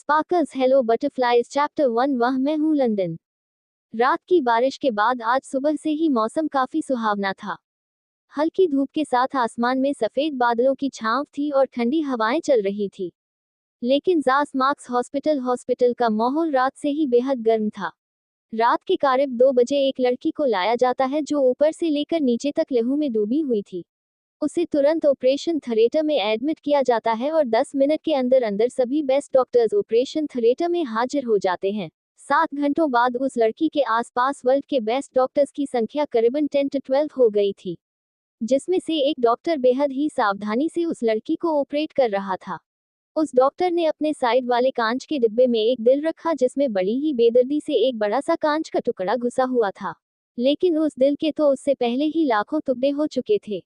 Sparkles hello butterflies chapter 1 वह मैं हूँ लंदन। रात की बारिश के बाद आज सुबह से ही मौसम काफी सुहावना था। हल्की धूप के साथ आसमान में सफेद बादलों की छांव थी और ठंडी हवाएं चल रही थी। लेकिन जास मार्क्स हॉस्पिटल का माहौल रात से ही बेहद गर्म था। रात के करीब 2 बजे एक लड़की को लाया जाता है जो ऊपर से लेकर नीचे तक लहू में डूबी हुई थी। उसे तुरंत ऑपरेशन थिएटर में एडमिट किया जाता है और 10 मिनट के अंदर अंदर सभी बेस्ट डॉक्टर्स ऑपरेशन थिएटर में हाजिर हो जाते हैं। 7 घंटों बाद उस लड़की के आसपास वर्ल्ड के बेस्ट डॉक्टर्स की संख्या करीबन 10 से 12 हो गई थी, जिसमें से एक डॉक्टर बेहद ही सावधानी से उस लड़की को ऑपरेट कर रहा था। उस डॉक्टर ने अपने साइड वाले कांच के डिब्बे में एक दिल रखा जिसमें बड़ी ही बेदर्दी से एक बड़ा सा कांच का टुकड़ा घुसा हुआ था। लेकिन उस दिल के तो उससे पहले ही लाखों टुकड़े हो चुके थे।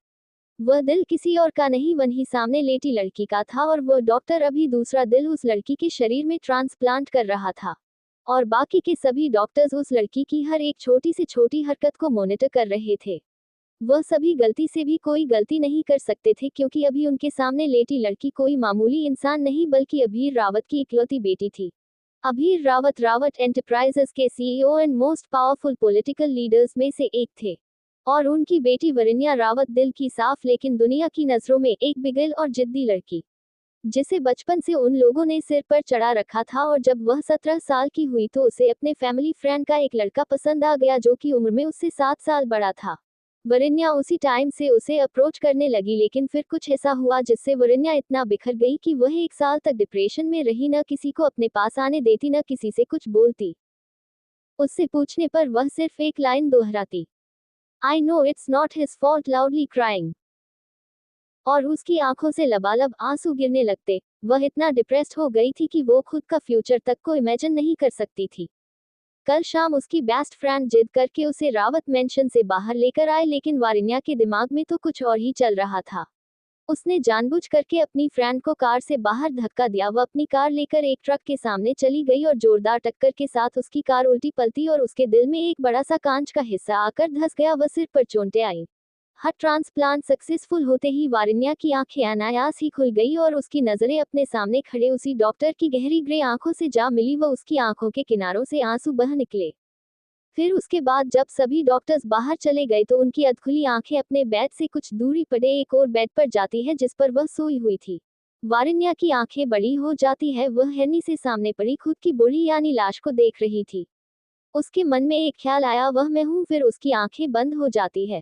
वह दिल किसी और का नहीं वहीं सामने लेटी लड़की का था और वह डॉक्टर अभी दूसरा दिल उस लड़की के शरीर में ट्रांसप्लांट कर रहा था। और बाकी के सभी डॉक्टर्स उस लड़की की हर एक छोटी से छोटी हरकत को मॉनिटर कर रहे थे। वह सभी गलती से भी कोई गलती नहीं कर सकते थे क्योंकि अभी उनके सामने लेटी लड़की कोई मामूली इंसान नहीं बल्कि अभीर रावत की इकलौती बेटी थी। अभीर रावत एंटरप्राइजेस के CEO and most powerful political leaders में से एक थे। और उनकी बेटी वरिन्या रावत दिल की साफ लेकिन दुनिया की नजरों में एक बिगल और जिद्दी लड़की, जिसे बचपन से उन लोगों ने सिर पर चढ़ा रखा था। और जब वह 17 साल की हुई तो उसे अपने फैमिली फ्रेंड का एक लड़का पसंद आ गया जो कि उम्र में उससे 7 साल बड़ा था। वरिन्या उसी टाइम से उसे अप्रोच करने लगी, लेकिन फिर कुछ ऐसा हुआ जिससे वरिन्या इतना बिखर गई कि वह 1 साल तक डिप्रेशन में रही, न किसी को अपने पास आने देती न किसी से कुछ बोलती। उससे पूछने पर वह सिर्फ एक line दोहराती, I know it's not his fault, loudly crying। और उसकी आंखों से लबालब आंसू गिरने लगते। वह इतना डिप्रेस्ड हो गई थी कि वो खुद का फ्यूचर तक को इमेजिन नहीं कर सकती थी। कल शाम उसकी बेस्ट फ्रेंड जिद करके उसे रावत मेंशन से बाहर लेकर आए, लेकिन वारिन्या के दिमाग में तो कुछ और ही चल रहा था। उसने जानबूझ करके अपनी फ्रेंड को कार से बाहर धक्का दिया। वह अपनी कार लेकर एक ट्रक के सामने चली गई और जोरदार टक्कर के साथ उसकी कार उल्टी पलटी और उसके दिल में एक बड़ा सा कांच का हिस्सा आकर धंस गया। वह सिर पर चोटें आई। हार्ट ट्रांसप्लांट सक्सेसफुल होते ही वारिन्या की आंखें अनायास ही खुल गई और उसकी नजरें अपने सामने खड़े उसी डॉक्टर की गहरी ग्रे आंखों से जा मिली। वह उसकी आंखों के किनारों से आंसू बह निकले। फिर उसके बाद जब सभी डॉक्टर्स बाहर चले गए तो उनकी अधखुली आंखें अपने बेड से कुछ दूरी पड़े एक और बेड पर जाती है जिस पर वह सोई हुई थी। वारिन्या की आंखें बड़ी हो जाती है। वह हैनी से सामने पड़ी खुद की बूढ़ी यानी लाश को देख रही थी। उसके मन में एक ख्याल आया, वह मैं हूं। फिर उसकी आंखें बंद हो जाती है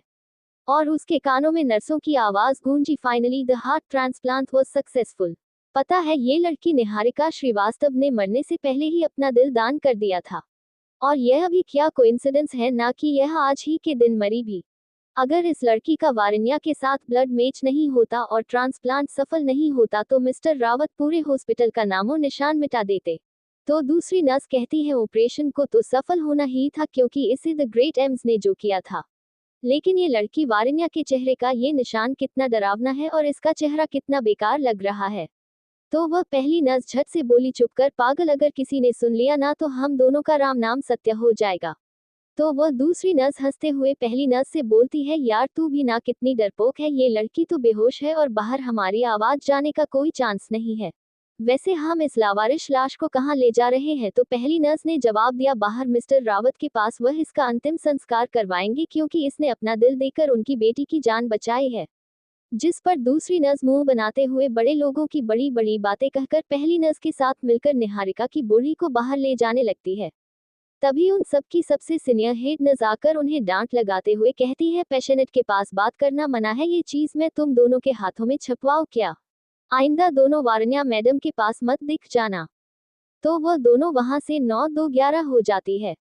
और उसके कानों में नर्सों की आवाज गूंजी, finally the heart transplant was successful. पता है, ये लड़की निहारिका श्रीवास्तव ने मरने से पहले ही अपना दिल दान कर दिया था। और यह भी क्या कोइंसिडेंस है ना कि यह आज ही के दिन मरी भी। अगर इस लड़की का वारिन्या के साथ ब्लड मैच नहीं होता और ट्रांसप्लांट सफल नहीं होता तो मिस्टर रावत पूरे हॉस्पिटल का नामो निशान मिटा देते। तो दूसरी नर्स कहती है ऑपरेशन को तो सफल होना ही था क्योंकि इसे द ग्रेट एम्स ने जो किया था। लेकिन ये लड़की वारिन्या के चेहरे का ये निशान कितना डरावना है और इसका चेहरा कितना बेकार लग रहा है। तो वह पहली नर्स झट से बोली, चुप कर पागल, अगर किसी ने सुन लिया ना तो हम दोनों का राम नाम सत्य हो जाएगा। तो वह दूसरी नर्स हंसते हुए पहली नर्स से बोलती है, यार तू भी ना कितनी डरपोक है, ये लड़की तो बेहोश है और बाहर हमारी आवाज जाने का कोई चांस नहीं है। वैसे हम इस लावारिश लाश को कहाँ ले जा रहे हैं? तो पहली नर्स ने जवाब दिया, बाहर मिस्टर रावत के पास, वह इसका अंतिम संस्कार करवाएंगे क्योंकि इसने अपना दिल देकर उनकी बेटी की जान बचाई है। जिस पर दूसरी नर्स मुंह बनाते हुए बड़े लोगों की बड़ी बड़ी बातें कहकर पहली नर्स के साथ मिलकर निहारिका की बूढ़ी को बाहर ले जाने लगती है। तभी उन सबकी सबसे सीनियर हेड नर्स आकर उन्हें डांट लगाते हुए कहती है, पेशेंट के पास बात करना मना है, ये चीज मैं तुम दोनों के हाथों में छपवाओ क्या? आइंदा दोनों वारिन्या मैडम के पास मत दिख जाना। तो वह दोनों वहां से 9-2-11 हो जाती है।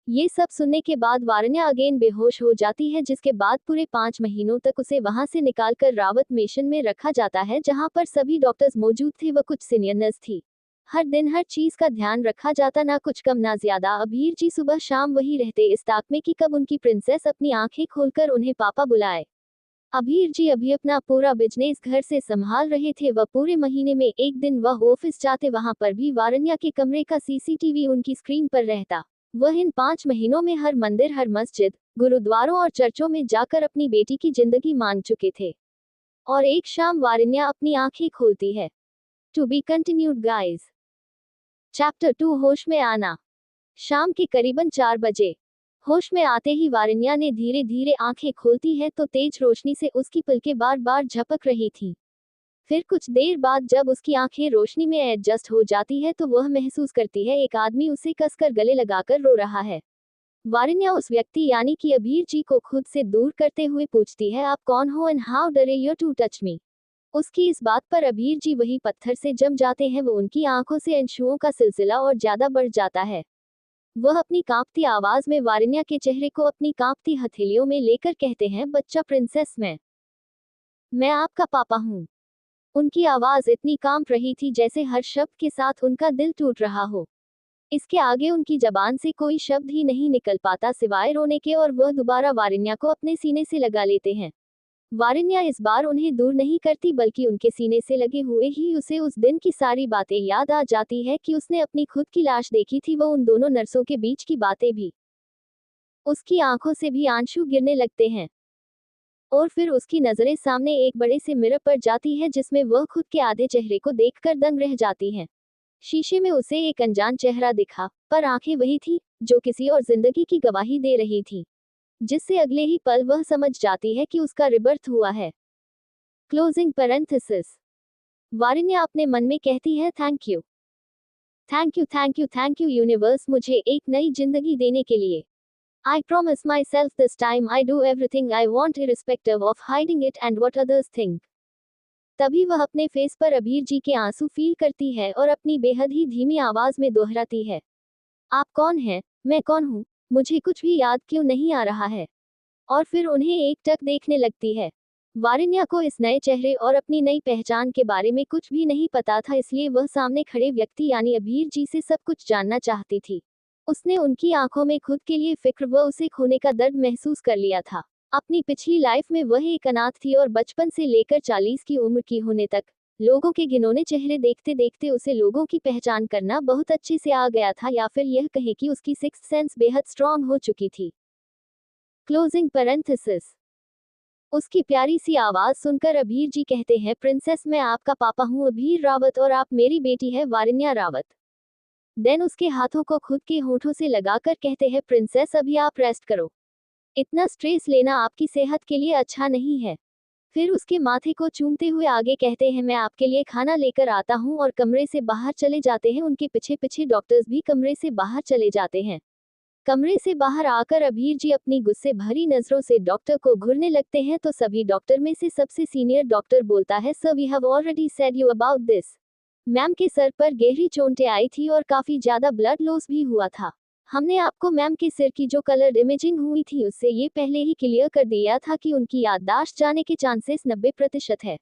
ये सब सुनने के बाद वारिन्या अगेन बेहोश हो जाती है, जिसके बाद पूरे 5 महीनों तक उसे वहां से निकालकर रावत मेंशन में रखा जाता है जहां पर सभी डॉक्टर्स मौजूद थे। वह कुछ सीनियर नर्स थी। हर दिन हर चीज का ध्यान रखा जाता, ना कुछ कम ना ज्यादा। अभीर जी सुबह शाम वही रहते इस ताक में कि कब उनकी प्रिंसेस अपनी आंखें खोलकर उन्हें पापा बुलाए। अभीर जी अभी अपना पूरा बिजनेस घर से संभाल रहे थे। वह पूरे महीने में एक दिन वह ऑफिस जाते, वहां पर भी वारिन्या के कमरे का सीसीटीवी उनकी स्क्रीन पर रहता। वह इन 5 महीनों में हर मंदिर, हर मस्जिद, गुरुद्वारों और चर्चों में जाकर अपनी बेटी की जिंदगी मांग चुके थे। और एक शाम वारिन्या अपनी आंखें खोलती है। To be continued guys. Chapter 2 होश में आना। शाम के करीबन 4 बजे होश में आते ही वारन्या ने धीरे धीरे आंखें खोलती है तो तेज रोशनी से उसकी पलकें बार बार झपक रही थी। फिर कुछ देर बाद जब उसकी आंखें रोशनी में एडजस्ट हो जाती है तो वह महसूस करती है एक आदमी उसे कसकर गले लगाकर रो रहा है। वारन्या उस व्यक्ति यानी कि अबीर जी को खुद से दूर करते हुए पूछती है, आप कौन हो एंड हाउ डरे यू टू टच मी। उसकी इस बात पर अबीर जी वही पत्थर से जम जाते हैं। वो उनकी आंखों से अंशुओं का सिलसिला और ज्यादा बढ़ जाता है। वह अपनी कांपती आवाज में वारन्या के चेहरे को अपनी कांपती हथेलियों में लेकर कहते हैं, बच्चा प्रिंसेस मैं आपका पापा हूँ। उनकी आवाज इतनी कांप रही थी जैसे हर शब्द के साथ उनका दिल टूट रहा हो। इसके आगे उनकी जबान से कोई शब्द ही नहीं निकल पाता सिवाय रोने के और वह दोबारा वारन्या को अपने सीने से लगा लेते हैं। वारन्या इस बार उन्हें दूर नहीं करती बल्कि उनके सीने से लगे हुए ही उसे उस दिन की सारी बातें याद आ जाती है कि उसने अपनी खुद की लाश देखी थी, वो उन दोनों नर्सों के बीच की बातें भी। उसकी आंखों से भी आंसू गिरने लगते हैं और फिर उसकी नजरें सामने एक बड़े से मिरर पर जाती है जिसमें वह खुद के आधे चेहरे को देखकर दंग रह जाती है। शीशे में उसे एक अनजान चेहरा दिखा, पर आंखें वही थी जो किसी और जिंदगी की गवाही दे रही थी, जिससे अगले ही पल वह समझ जाती है कि उसका रिबर्थ हुआ है। Closing parenthesis. वारन्या अपने मन में कहती है, thank you thank you thank you thank you universe, मुझे एक नई जिंदगी देने के लिए। I promise my self this time I do everything I want irrespective of hiding it and what others think. तभी वह अपने फेस पर अबीर जी के आंसू फील करती है और अपनी बेहद ही धीमी आवाज में दोहराती है, आप कौन हैं, मैं कौन हूँ, मुझे कुछ भी याद क्यों नहीं आ रहा है। और फिर उन्हें एक टक देखने लगती है। वारन्या को इस नए चेहरे और अपनी नई पहचान के बारे में कुछ भी नहीं पता था, इसलिए वह सामने खड़े व्यक्ति यानी अबीर जी से सब कुछ जानना चाहती थी। उसने उनकी आंखों में खुद के लिए फिक्र व उसे खोने का दर्द महसूस कर लिया था। अपनी पिछली लाइफ में वह एक अनाथ थी और बचपन से लेकर 40 की उम्र की होने तक लोगों के घिनौने चेहरे देखते देखते उसे लोगों की पहचान करना बहुत अच्छे से आ गया था, या फिर यह कहे कि उसकी सिक्स्थ सेंस बेहद स्ट्रांग हो चुकी थी। Closing parenthesis. उसकी प्यारी सी आवाज सुनकर अबीर जी कहते हैं, प्रिंसेस मैं आपका पापा हूँ अबीर रावत और आप मेरी बेटी है वारन्या रावत। देन उसके हाथों को खुद के होठों से लगाकर कहते हैं, प्रिंसेस अभी आप रेस्ट करो, इतना स्ट्रेस लेना आपकी सेहत के लिए अच्छा नहीं है। फिर उसके माथे को चूमते हुए आगे कहते हैं, मैं आपके लिए खाना लेकर आता हूँ और कमरे से बाहर चले जाते हैं। उनके पीछे पीछे डॉक्टर्स भी कमरे से बाहर चले जाते हैं। कमरे से बाहर आकर अबीर जी अपनी गुस्से भरी नजरों से डॉक्टर को घूरने लगते हैं तो सभी डॉक्टर में से सबसे सीनियर डॉक्टर बोलता है, sir we have already said you about this. Ma'am के सर पर गहरी चोटें आई थी और काफी ज्यादा ब्लड लॉस भी हुआ था। हमने आपको मैम के सिर की जो कलर इमेजिंग हुई थी उससे ये पहले ही क्लियर कर दिया था कि उनकी याददाश्त जाने के चांसेस 90% है।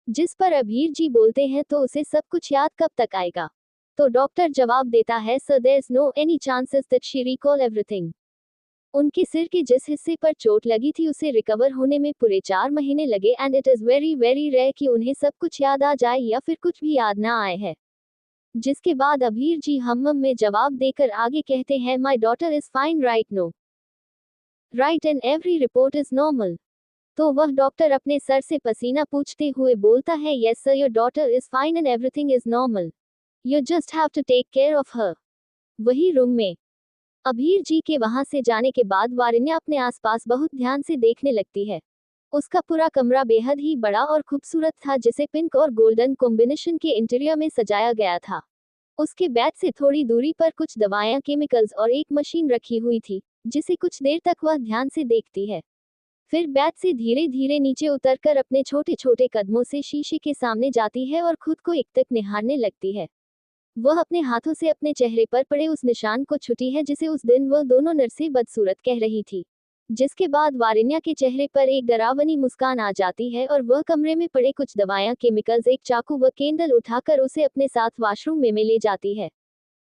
जिस पर अबीर जी बोलते हैं, तो उसे सब कुछ याद कब तक आएगा। तो डॉक्टर जवाब देता है, sir there is no any chances that she recall everything. उनके सिर के जिस हिस्से पर चोट लगी थी उसे रिकवर होने में पूरे 4 महीने लगे and it is very very rare कि उन्हें सब कुछ याद आ जाए या फिर कुछ भी याद ना आए है। जिसके बाद अबीर जी हम में जवाब देकर आगे कहते हैं, my daughter is fine right no right and every report is normal. तो वह डॉक्टर अपने सर से पसीना पूछते हुए बोलता है, yes sir your daughter is fine and everything is normal, you just have to take care of her. वही रूम में अबीर जी के वहां से जाने के बाद वारन्या अपने आसपास बहुत ध्यान से देखने लगती है। उसका पूरा कमरा बेहद ही बड़ा और खूबसूरत था, जिसे पिंक और गोल्डन कॉम्बिनेशन के इंटीरियर में सजाया गया था। उसके बेड से थोड़ी दूरी पर कुछ दवाएं, केमिकल्स और एक मशीन रखी हुई थी, जिसे कुछ देर तक वह ध्यान से देखती है। फिर बेड से धीरे धीरे नीचे उतरकर अपने छोटे छोटे कदमों से शीशे के सामने जाती है और खुद को एकटक निहारने लगती है। वह अपने हाथों से अपने चेहरे पर पड़े उस निशान को छूती है जिसे उस दिन वह दोनों नर्सें बदसूरत कह रही थी। जिसके बाद वारन्या के चेहरे पर एक डरावनी मुस्कान आ जाती है और वह कमरे में पड़े कुछ दवाएं, केमिकल्स, एक चाकू व कैंडल उठाकर उसे अपने साथ वॉशरूम में ले जाती है।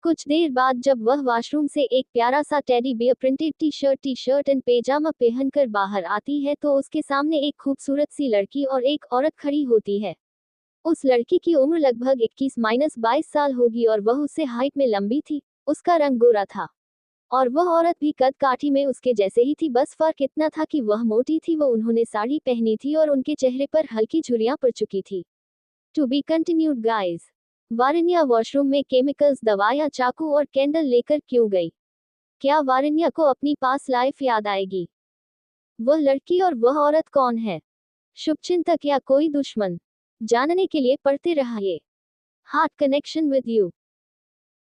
कुछ देर बाद जब वह वॉशरूम से एक प्यारा सा teddy bear printed T shirt and पैजामा पहनकर बाहर आती है तो उसके सामने एक खूबसूरत सी लड़की और एक औरत खड़ी होती है। उस लड़की की उम्र लगभग 21-22 साल होगी और वह उससे हाइट में लंबी थी। उसका रंग गोरा था और वह औरत भी कद काठी में उसके जैसे ही थी, बस फर्क इतना था कि वह मोटी थी। वो उन्होंने साड़ी पहनी थी और उनके चेहरे पर हल्की झुर्रियां पड़ चुकी थी। To be continued guys. वारन्या वॉशरूम में केमिकल्स, दवाइयाँ, चाकू और कैंडल लेकर क्यों गई? क्या वारन्या को अपनी पास लाइफ याद आएगी? वह लड़की और वह औरत कौन है? शुभचिंतक या कोई दुश्मन? जानने के लिए पढ़ते रहिए हार्ट कनेक्शन विद यू।